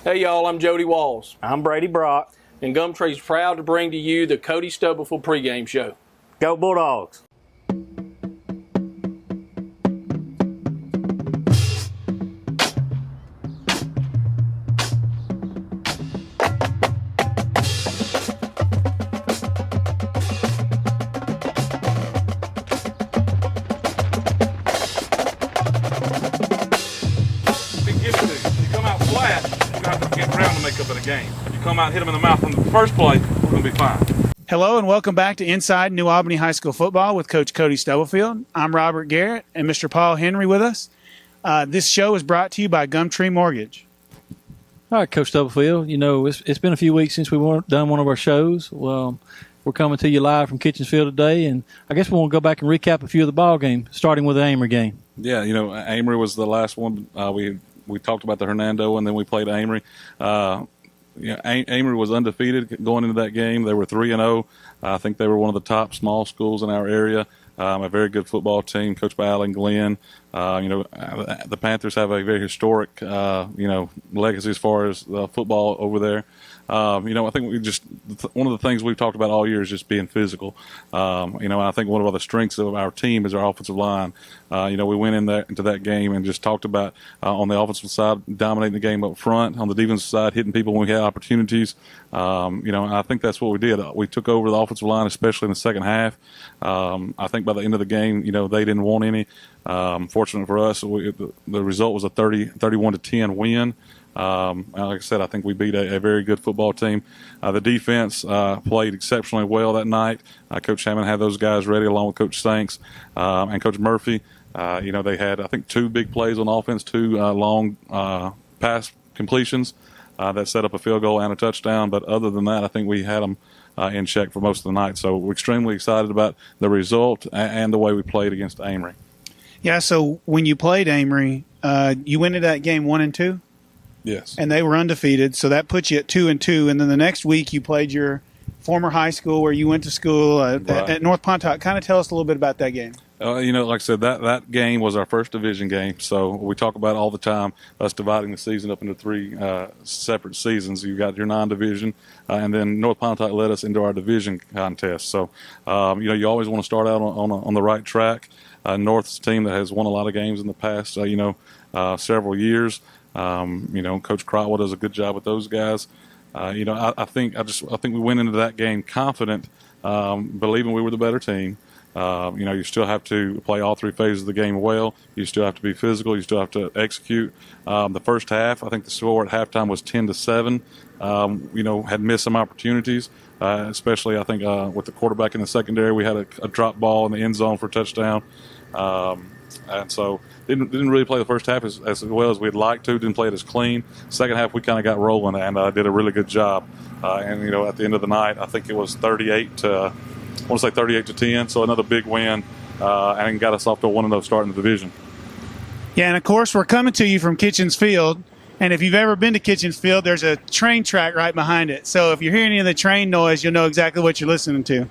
Hey y'all, I'm Jody Walls. I'm Brady Brock. And Gumtree's proud to bring to you the Cody Stubblefield pregame show. Go Bulldogs! Game. You come out and hit them in the mouth on the first play, we're going to be fine. Hello and welcome back to Inside New Albany High School Football with Coach Cody Stubblefield. I'm Robert Garrett and Mr. Paul Henry with us. This show is brought to you by Gumtree Mortgage. All right, Coach Stubblefield, you know, it's been a few weeks since we've done one of our shows. Well, we're coming to you live from Kitchensfield today, and I guess we want to go back and recap a few of the ball games, starting with the Amory game. Yeah, you know, Amory was the last one. We talked about the Hernando, and then we played Amory. Amory was undefeated going into that game. They were 3-0. I think they were one of the top small schools in our area. A very good football team, coached by Alan Glenn. The Panthers have a very historic, legacy as far as football over there. I think one of the things we've talked about all year is just being physical. I think one of the strengths of our team is our offensive line. We went into that game and just talked about on the offensive side dominating the game up front, on the defensive side hitting people when we had opportunities. I think that's what we did. We took over the offensive line, especially in the second half. I think by the end of the game, they didn't want any. Fortunate for us, the result was a 31-10 win. Like I said, I think we beat a very good football team. The defense played exceptionally well that night. Coach Hammond had those guys ready along with Coach Sanks and Coach Murphy. They had, I think, 2 big plays on offense, 2 long pass completions that set up a field goal and a touchdown. But other than that, I think we had them in check for most of the night. So we're extremely excited about the result and the way we played against Amory. Yeah, so when you played Amory, you went into that game 1-2? Yes. And they were undefeated, so that puts you at 2-2. And then the next week you played your former high school where you went to school at North Pontotoc. Kind of tell us a little bit about that game. Like I said, that game was our first division game. So we talk about all the time us dividing the season up into 3 separate seasons. You've got your non-division, and then North Pontotoc led us into our division contest. So, you always want to start out on the right track. North's a team that has won a lot of games in the past, several years. Coach Crotwell does a good job with those guys. I think we went into that game confident, believing we were the better team. You still have to play all 3 phases of the game well. You still have to be physical. You still have to execute. The first half, I think the score at halftime was 10-7. Had missed some opportunities, especially I think with the quarterback in the secondary. We had a drop ball in the end zone for a touchdown. And so didn't really play the first half as well as we'd like to. Didn't play it as clean. Second half we kind of got rolling and did a really good job. At the end of the night, I think it was 38-10. So another big win, and got us off to a 1-0 start in the division. Yeah, and of course we're coming to you from Kitchensfield. And if you've ever been to Kitchensfield, there's a train track right behind it. So if you're hearing any of the train noise, you'll know exactly what you're listening to.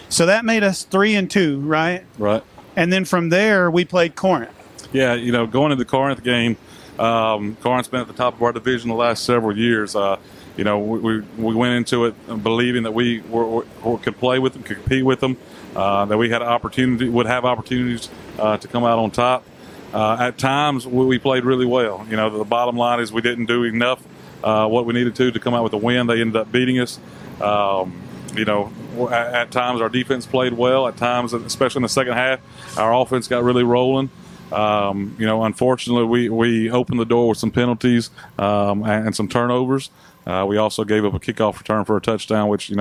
So that made us 3-2, right? Right. And then from there, we played Corinth. Yeah, going into the Corinth game, Corinth's been at the top of our division the last several years. We went into it believing that we could play with them, could compete with them, that we would have opportunities to come out on top. At times, we played really well. The bottom line is we didn't do enough what we needed to come out with a win. They ended up beating us. At times our defense played well. At times, especially in the second half, our offense got really rolling. Unfortunately, we opened the door with some penalties and some turnovers. We also gave up a kickoff return for a touchdown, which is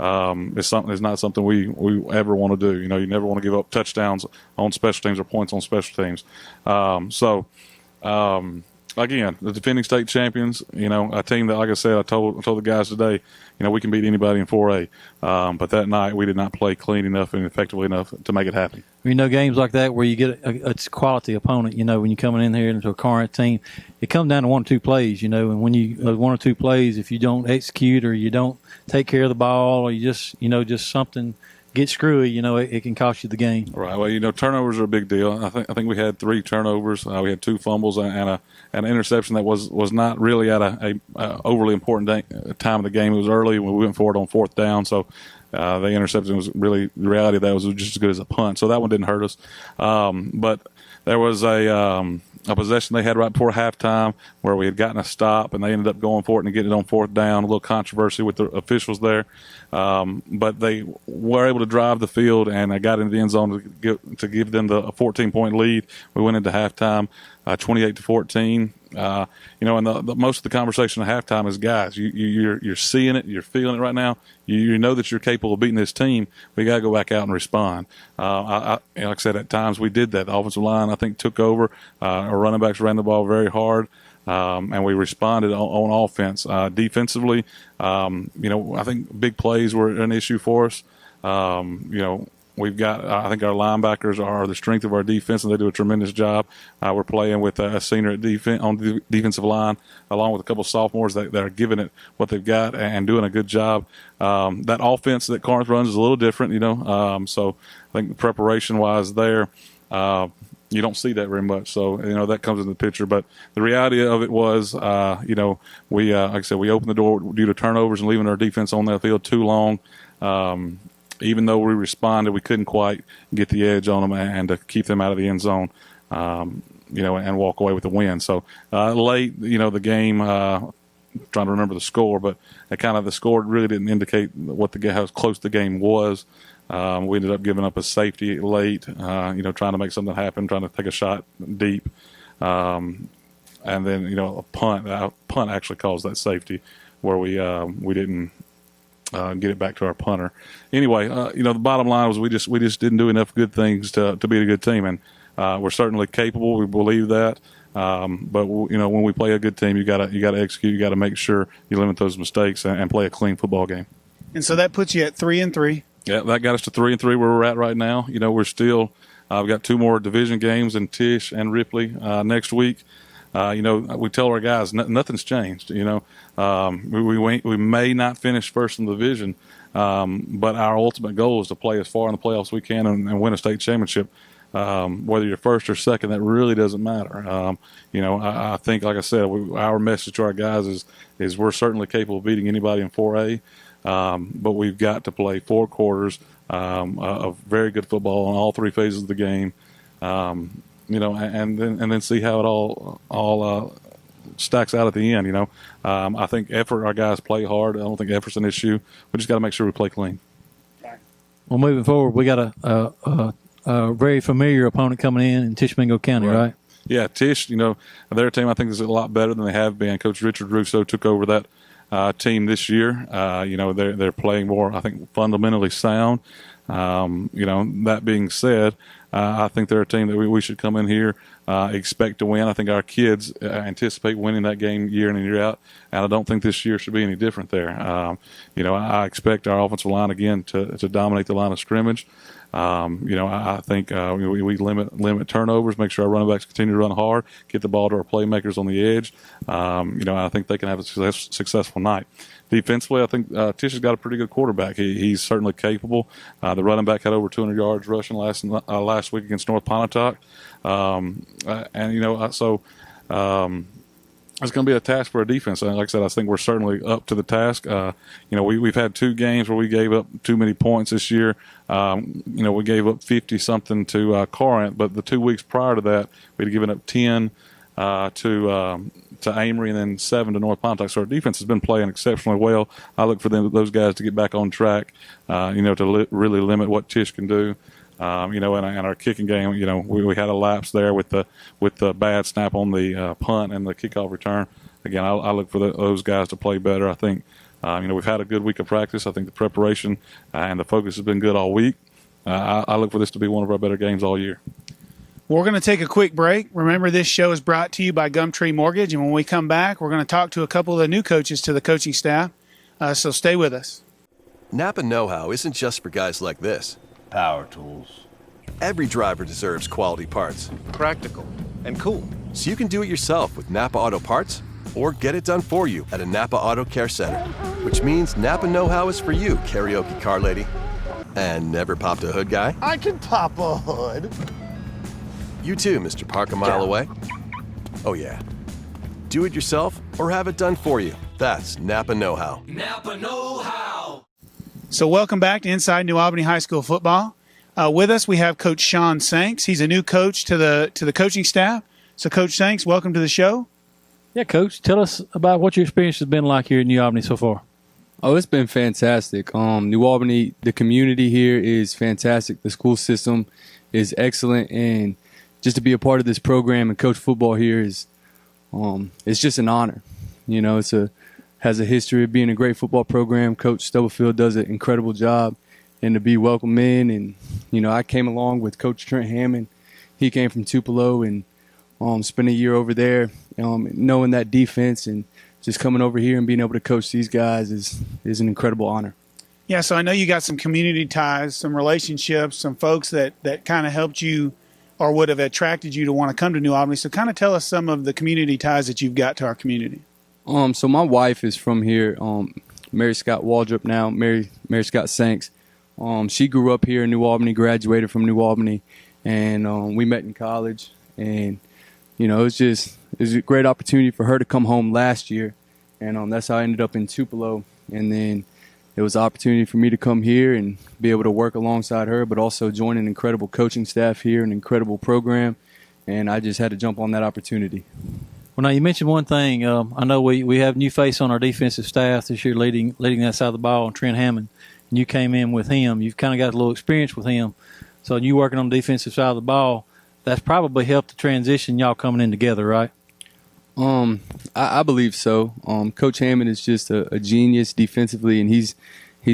not something we ever want to do. You never want to give up touchdowns on special teams or points on special teams. Again, the defending state champions, a team that, like I said, I told the guys today, we can beat anybody in 4A. But that night we did not play clean enough and effectively enough to make it happen. Games like that where you get a quality opponent, when you're coming in here into a current team, it comes down to 1 or 2 plays, and when those 1 or 2 plays, if you don't execute or you don't take care of the ball or you just something get screwy, it can cost you the game. Right. Well, turnovers are a big deal. I think we had 3 turnovers. We had 2 fumbles and an interception that was not really at a overly important time of the game. It was early when we went forward on 4th down. So the interception was really, the reality of that was just as good as a punt. So that one didn't hurt us. But there was a possession they had right before halftime where we had gotten a stop, and they ended up going for it and getting it on 4th down. A little controversy with the officials there. But they were able to drive the field, and I got into the end zone to give them a 14-point lead. We went into halftime 28-14. And most of the conversation at halftime is, guys, you're seeing it, you're feeling it right now. You know that you're capable of beating this team. We got to go back out and respond. Like I said, at times we did that. The offensive line, I think, took over. Our running backs ran the ball very hard. And we responded on offense. Defensively, I think big plays were an issue for us. We've got, I think our linebackers are the strength of our defense, and they do a tremendous job. We're playing with a senior at on the defensive line, along with a couple of sophomores that are giving it what they've got and doing a good job. That offense that Corinth runs is a little different, so I think preparation-wise there, you don't see that very much. So, that comes in the picture. But the reality of it was, we, like I said, we opened the door due to turnovers and leaving our defense on that field too long. Even though we responded, we couldn't quite get the edge on them and to keep them out of the end zone, and walk away with the win. So late, the game, trying to remember the score, but the score really didn't indicate how close the game was. We ended up giving up a safety late, trying to make something happen, trying to take a shot deep. And then, a punt actually caused that safety where we didn't get it back to our punter. Anyway, the bottom line was we just didn't do enough good things to beat a good team, and we're certainly capable. We believe that, but when we play a good team, you gotta execute. You gotta make sure you limit those mistakes and play a clean football game. And so that puts you at 3-3. Yeah, that got us to 3-3 where we're at right now. We're still we've got 2 more division games in Tisch and Ripley next week. We tell our guys nothing's changed. We may not finish first in the division, but our ultimate goal is to play as far in the playoffs as we can and win a state championship. Whether you're first or second, that really doesn't matter. I think, like I said, our message to our guys is we're certainly capable of beating anybody in 4A, but we've got to play 4 quarters of very good football on all 3 phases of the game. And then see how it all stacks out at the end. I think effort. Our guys play hard. I don't think effort's an issue. We just got to make sure we play clean. Well, moving forward, we got a very familiar opponent coming in Tisch-Mingo County, right? Yeah, Tisch. Their team I think is a lot better than they have been. Coach Richard Russo took over that team this year. They're playing more, I think, fundamentally sound. That being said, I think they're a team that we should come in here, expect to win. I think our kids anticipate winning that game year in and year out, and I don't think this year should be any different there. I expect our offensive line again to dominate the line of scrimmage. I think we limit turnovers, make sure our running backs continue to run hard, get the ball to our playmakers on the edge. I think they can have a successful night. Defensively, I think Tisch has got a pretty good quarterback. He's certainly capable. The running back had over 200 yards rushing last week against North Pontotoc. It's going to be a task for our defense. And like I said, I think we're certainly up to the task. We've had 2 games where we gave up too many points this year. We gave up 50-something to Corinth, but the 2 weeks prior to that, we'd given up 10 to Amory and then 7 to North Pontotoc. So our defense has been playing exceptionally well. I look for those guys to get back on track, to really limit what Tisch can do. And our kicking game, we had a lapse there with the bad snap on the punt and the kickoff return. Again, I look for those guys to play better. I think, we've had a good week of practice. I think the preparation and the focus has been good all week. I look for this to be one of our better games all year. We're going to take a quick break. Remember, this show is brought to you by Gumtree Mortgage, and when we come back, we're going to talk to a couple of the new coaches to the coaching staff. So stay with us. Napa know-how isn't just for guys like this. Power tools. Every driver deserves quality parts. Practical and cool. So you can do it yourself with Napa Auto Parts or get it done for you at a Napa Auto Care Center. Which means Napa know-how is for you, karaoke car lady. And never popped a hood guy? I can pop a hood. You too, Mr. Park a mile away. Oh yeah. Do it yourself or have it done for you. That's Napa Know-How. Napa Know-How. So welcome back to Inside New Albany High School Football. With us, we have Coach Sean Sanks. He's a new coach to the coaching staff. So, Coach Sanks, welcome to the show. Yeah, Coach, tell us about what your experience has been like here in New Albany so far. Oh, it's been fantastic. New Albany, the community here is fantastic. The school system is excellent, and just to be a part of this program and coach football here is, it's just an honor. You know, has a history of being a great football program. Coach Stubblefield does an incredible job, and to be welcomed in. And you know, I came along with Coach Trent Hammond. He came from Tupelo and spent a year over there, knowing that defense and just coming over here and being able to coach these guys is an incredible honor. Yeah, so I know you got some community ties, some relationships, some folks that kind of helped you or would have attracted you to want to come to New Albany. So kind of tell us some of the community ties that you've got to our community. So my wife is from here, Mary Scott Waldrop now, Mary Scott Sanks. She grew up here in New Albany, graduated from New Albany, and we met in college. And, you know, it was a great opportunity for her to come home last year. And that's how I ended up in Tupelo. And then it was an opportunity for me to come here and be able to work alongside her, but also join an incredible coaching staff here, an incredible program. And I just had to jump on that opportunity. Well, now you mentioned one thing. I know we have a new face on our defensive staff this year leading that side of the ball, Trent Hammond. And you came in with him. You've kind of got a little experience with him. So you working on the defensive side of the ball, that's probably helped the transition, y'all coming in together, right? I believe so. Coach Hammond is just a genius defensively, and he's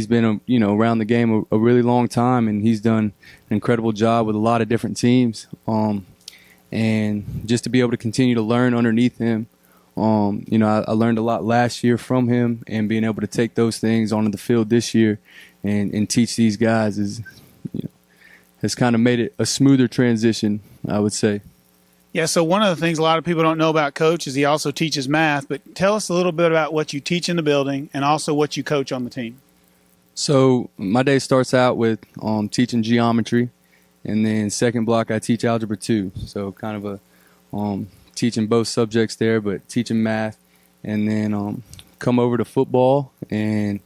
been around the game a really long time, and he's done an incredible job with a lot of different teams. And just to be able to continue to learn underneath him, I learned a lot last year from him, and being able to take those things onto the field this year and teach these guys has kind of made it a smoother transition, I would say. Yeah, so one of the things a lot of people don't know about Coach is he also teaches math, but tell us a little bit about what you teach in the building and also what you coach on the team. So my day starts out with teaching geometry, and then second block I teach algebra 2. So kind of teaching both subjects there, but teaching math, and then come over to football and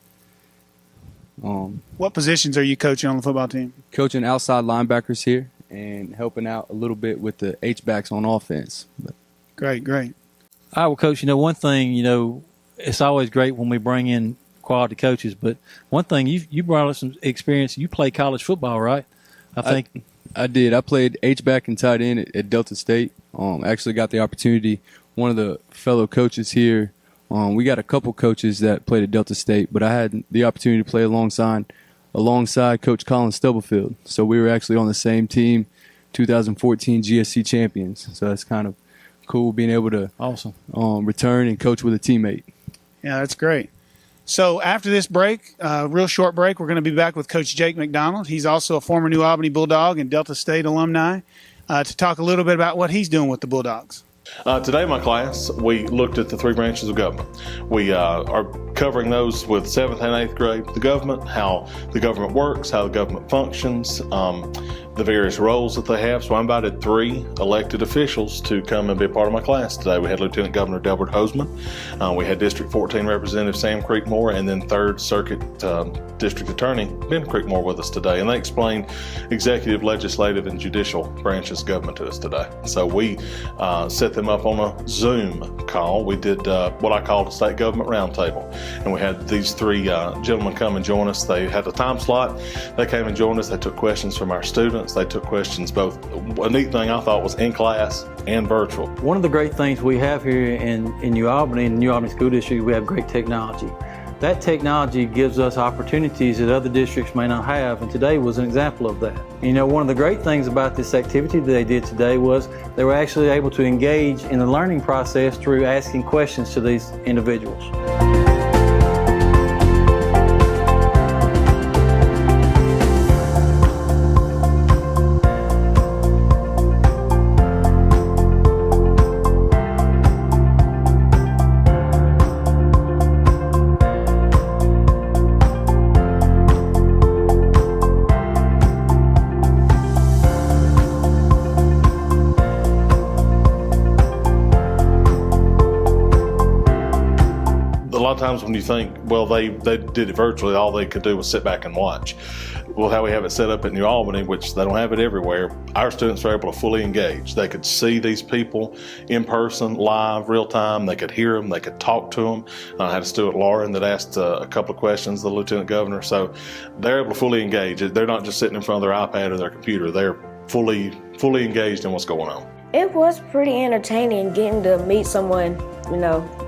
what positions are you coaching on the football team? Coaching outside linebackers here and helping out a little bit with the H-backs on offense. Great. All right, well, Coach, one thing, it's always great when we bring in quality coaches, but one thing, you brought us some experience. You play college football, right? I did. I played H-back and tight end at Delta State. Actually got the opportunity. One of the fellow coaches here, we got a couple coaches that played at Delta State, but I had the opportunity to play alongside Coach Colin Stubblefield. So we were actually on the same team, 2014 GSC champions. So that's kind of cool being able to return and coach with a teammate. Yeah, that's great. So after this break, real short break, we're going to be back with Coach Jake McDonald. He's also a former New Albany Bulldog and Delta State alumni to talk a little bit about what he's doing with the Bulldogs. Today in my class, we looked at the 3 branches of government. We are covering those with 7th and 8th grade, the government, how the government works, how the government functions, the various roles that they have. So I invited 3 elected officials to come and be a part of my class today. We had Lieutenant Governor Delbert Hoseman, we had District 14 Representative Sam Creekmore, and then 3rd Circuit District Attorney Ben Creekmore with us today. And they explained executive, legislative, and judicial branches of government to us today. So we set them up on a Zoom call. We did what I called a state government roundtable. And we had these 3 gentlemen come and join us. They had a time slot. They came and joined us. They took questions from our students. They took questions both. A neat thing I thought was in class and virtual. One of the great things we have here in New Albany, in the New Albany School District, we have great technology. That technology gives us opportunities that other districts may not have, and today was an example of that. One of the great things about this activity that they did today was they were actually able to engage in the learning process through asking questions to these individuals. lot of times when you think, well, they did it virtually, all they could do was sit back and watch. Well, how we have it set up at New Albany, which they don't have it everywhere, our students are able to fully engage. They could see these people in person, live, real time. They could hear them. They could talk to them. I had a student, Lauren, that asked a couple of questions, the lieutenant governor. So they're able to fully engage. They're not just sitting in front of their iPad or their computer. They're fully engaged in what's going on. It was pretty entertaining getting to meet someone,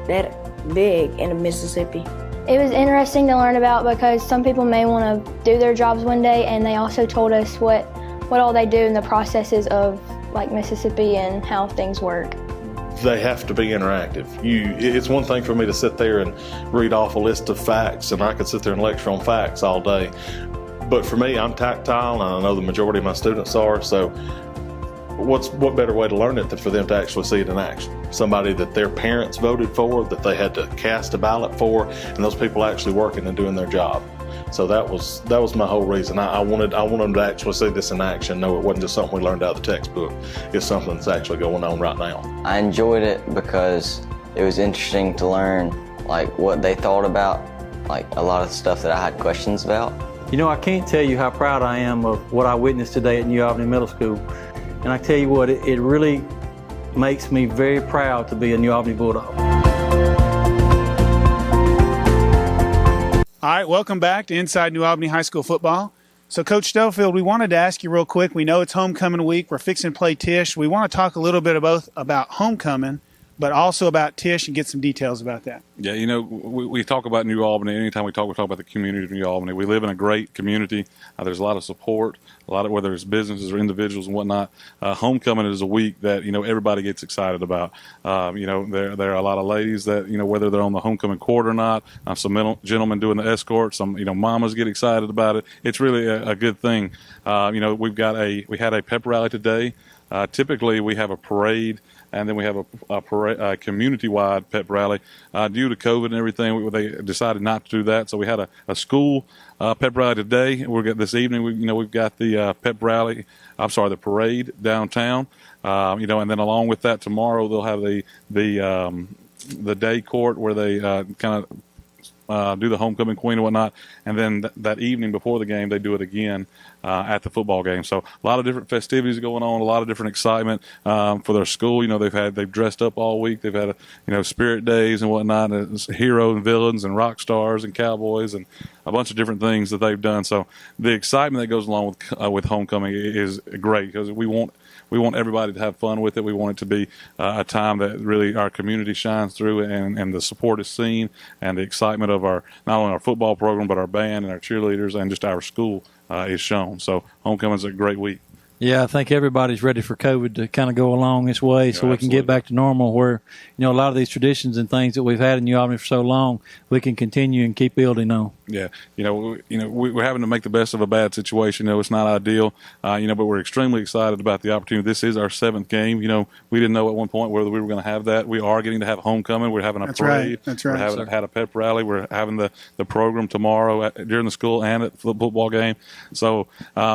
that big in Mississippi. It was interesting to learn about because some people may want to do their jobs one day, and they also told us what all they do in the processes of like Mississippi and how things work. They have to be interactive. It's one thing for me to sit there and read off a list of facts, and I could sit there and lecture on facts all day. But for me, I'm tactile, and I know the majority of my students are, so what better way to learn it than for them to actually see it in action? Somebody that their parents voted for, that they had to cast a ballot for, and those people actually working and doing their job. So that was my whole reason. I wanted them to actually see this in action. No, it wasn't just something we learned out of the textbook. It's something that's actually going on right now. I enjoyed it because it was interesting to learn like what they thought about, like a lot of stuff that I had questions about. I can't tell you how proud I am of what I witnessed today at New Albany Middle School. And I tell you what, it really makes me very proud to be a New Albany Bulldog. All right, welcome back to Inside New Albany High School Football. So, Coach Stubblefield, we wanted to ask you real quick. We know it's homecoming week. We're fixing to play Tisch. We want to talk a little bit both about homecoming, but also about Tisch and get some details about that. Yeah, we talk about New Albany. Anytime we talk about the community of New Albany. We live in a great community. There's a lot of support, whether it's businesses or individuals and whatnot. Homecoming is a week that, everybody gets excited about. There are a lot of ladies that, whether they're on the homecoming court or not, some gentlemen doing the escort, some, mamas get excited about it. It's really a good thing. We had a pep rally today. Typically we have a parade, and then we have a community-wide pep rally. Due to COVID and everything, they decided not to do that. So we had a school pep rally today. This evening, we've got the the parade downtown. And then along with that, tomorrow they'll have the day court where they kind of do the homecoming queen and whatnot, and then that evening before the game they do it again at the football game. So a lot of different festivities going on, a lot of different excitement for their school. They've dressed up all week. They've had spirit days and whatnot, and it's heroes and villains and rock stars and cowboys and a bunch of different things that they've done. So the excitement that goes along with homecoming is great because we want everybody to have fun with it. We want it to be a time that really our community shines through, and the support is seen, and the excitement of not only our football program, but our band and our cheerleaders and just our school is shown. So homecoming's a great week. Yeah, I think everybody's ready for COVID to kind of go along this way so we can get back to normal where, a lot of these traditions and things that we've had in New Albany for so long, we can continue and keep building on. Yeah, we're having to make the best of a bad situation. It's not ideal, but we're extremely excited about the opportunity. This is our 7th game. We didn't know at one point whether we were going to have that. We are getting to have homecoming. We're having a parade. That's right. We had a pep rally. We're having the program tomorrow during the school and at the football game. So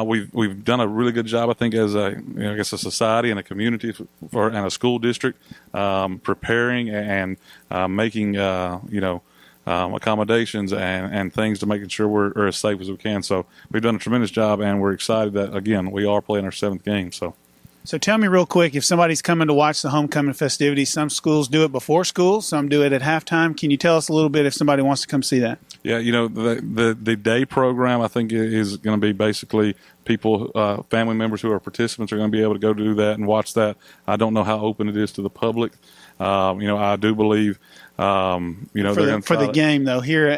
we've done a really good job, I think, as a society and a community and a school district, preparing and making accommodations and things to making sure we're as safe as we can. So we've done a tremendous job, and we're excited that again we are playing our 7th game. So tell me real quick, if somebody's coming to watch the homecoming festivities, some schools do it before school, some do it at halftime. Can you tell us a little bit if somebody wants to come see that? Yeah, the day program I think is going to be basically people, family members who are participants are going to be able to go do that and watch that. I don't know how open it is to the public. I do believe, for the game though here.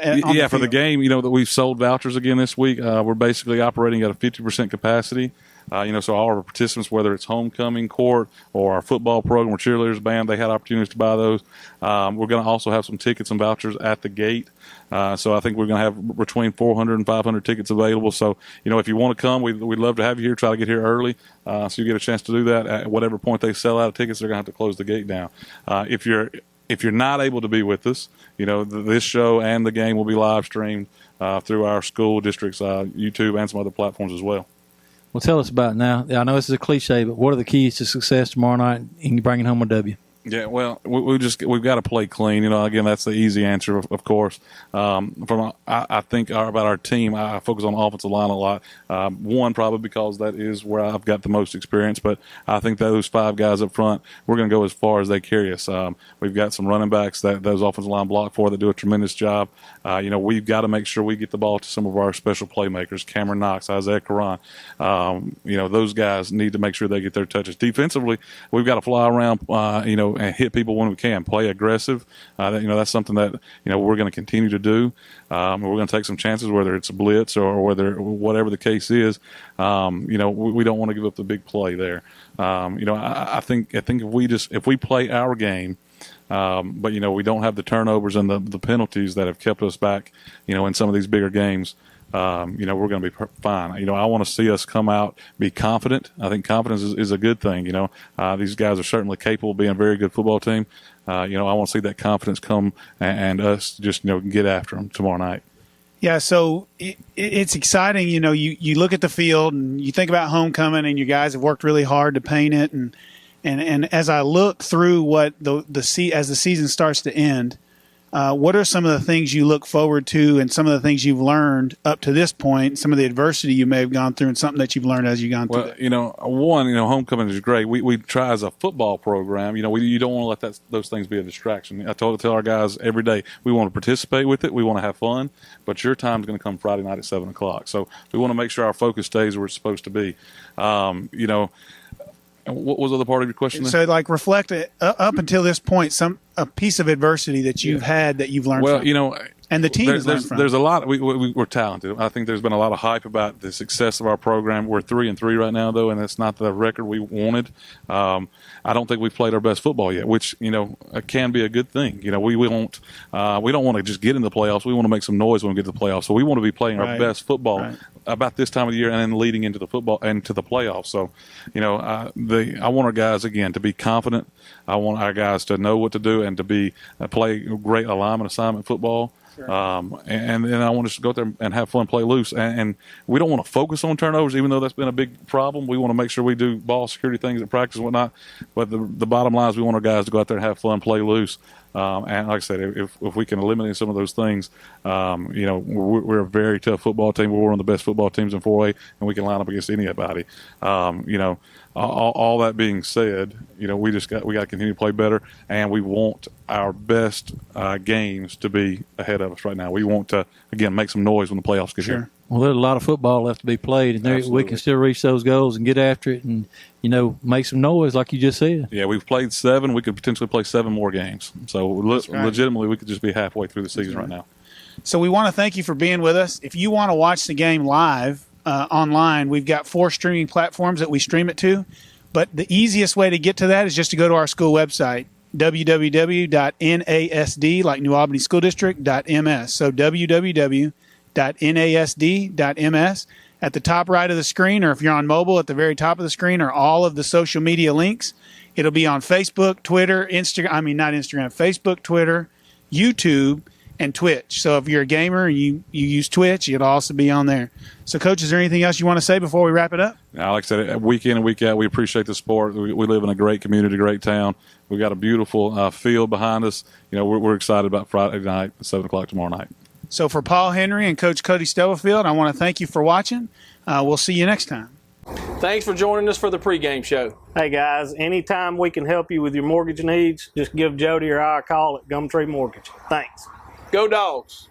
For the game, that we've sold vouchers again this week. We're basically operating at a 50% capacity. So all our participants, whether it's homecoming court or our football program or cheerleaders band, they had opportunities to buy those. We're going to also have some tickets and vouchers at the gate. So I think we're going to have between 400 and 500 tickets available. So, if you want to come, we'd love to have you here. Try to get here early so you get a chance to do that. At whatever point they sell out of tickets, they're going to have to close the gate down. If you're not able to be with us, this show and the game will be live streamed through our school district's YouTube and some other platforms as well. Well, tell us about it now. I know this is a cliche, but what are the keys to success tomorrow night in bringing home a W? Yeah, well, we've got to play clean. Again, that's the easy answer, of course. I think about our team. I focus on the offensive line a lot. One, probably because that is where I've got the most experience. But I think those 5 guys up front, we're going to go as far as they carry us. We've got some running backs that those offensive line block for that do a tremendous job. We've got to make sure we get the ball to some of our special playmakers, Cameron Knox, Isaiah Karan. Those guys need to make sure they get their touches. Defensively, we've got to fly around, and hit people when we can. Play aggressive. That's something that we're going to continue to do. We're going to take some chances, whether it's a blitz or whatever the case is. We don't want to give up the big play there. I think if we play our game, but we don't have the turnovers and the penalties that have kept us back, in some of these bigger games. We're going to be fine. I want to see us come out, be confident. I think confidence is a good thing. These guys are certainly capable of being a very good football team. I want to see that confidence come and us just, get after them tomorrow night. Yeah, so it's exciting. You look at the field and you think about homecoming, and you guys have worked really hard to paint it. And as I look through what as the season starts to end, what are some of the things you look forward to, and some of the things you've learned up to this point, some of the adversity you may have gone through, and something that you've learned as you've gone through it? Homecoming is great. We try as a football program. You don't want to let those things be a distraction. I tell our guys every day, we want to participate with it. We want to have fun, but your time's going to come Friday night at 7 o'clock. So we want to make sure our focus stays where it's supposed to be. What was the other part of your question? So, reflect up until this point, a piece of adversity that you've had that you've learned from. And the team has learned from. There's a lot. We're talented. I think there's been a lot of hype about the success of our program. We're 3-3 right now, though, and that's not the record we wanted. I don't think we've played our best football yet, which can be a good thing. We don't want to just get in the playoffs. We want to make some noise when we get to the playoffs. So we want to be playing our best football about this time of the year and then leading into the football and to the playoffs. So, I want our guys again to be confident. I want our guys to know what to do and to play great alignment assignment football. Sure. And I want us to go out there and have fun, play loose. And we don't want to focus on turnovers, even though that's been a big problem. We want to make sure we do ball security things at practice and whatnot. But the bottom line is we want our guys to go out there and have fun, play loose. And like I said, if we can eliminate some of those things, we're a very tough football team. We're one of the best football teams in 4A, and we can line up against anybody. All that being said, we got to continue to play better, and we want our best games to be ahead of us right now. We want to again make some noise when the playoffs get here. Well, there's a lot of football left to be played, and we can still reach those goals and get after it, and make some noise, like you just said. Yeah, we've played 7. We could potentially play 7 more games. So legitimately, we could just be halfway through the season right now. So we want to thank you for being with us. If you want to watch the game live online, we've got 4 streaming platforms that we stream it to. But the easiest way to get to that is just to go to our school website, www.nasd, like New Albany School District.ms. So www.nasd.ms. At the top right of the screen, or if you're on mobile, at the very top of the screen are all of the social media links. It'll be on Facebook, Twitter, Facebook, Twitter, YouTube, and Twitch. So if you're a gamer and you use Twitch, it'll also be on there. So, Coach, is there anything else you want to say before we wrap it up? Now, like I said, week in and week out, we appreciate the sport. We live in a great community, great town. We've got a beautiful field behind us. We're excited about Friday night at 7 o'clock tomorrow night. So for Paul Henry and Coach Cody Stubblefield, I want to thank you for watching. We'll see you next time. Thanks for joining us for the pregame show. Hey, guys, anytime we can help you with your mortgage needs, just give Jody or I a call at Gumtree Mortgage. Thanks. Go Dogs.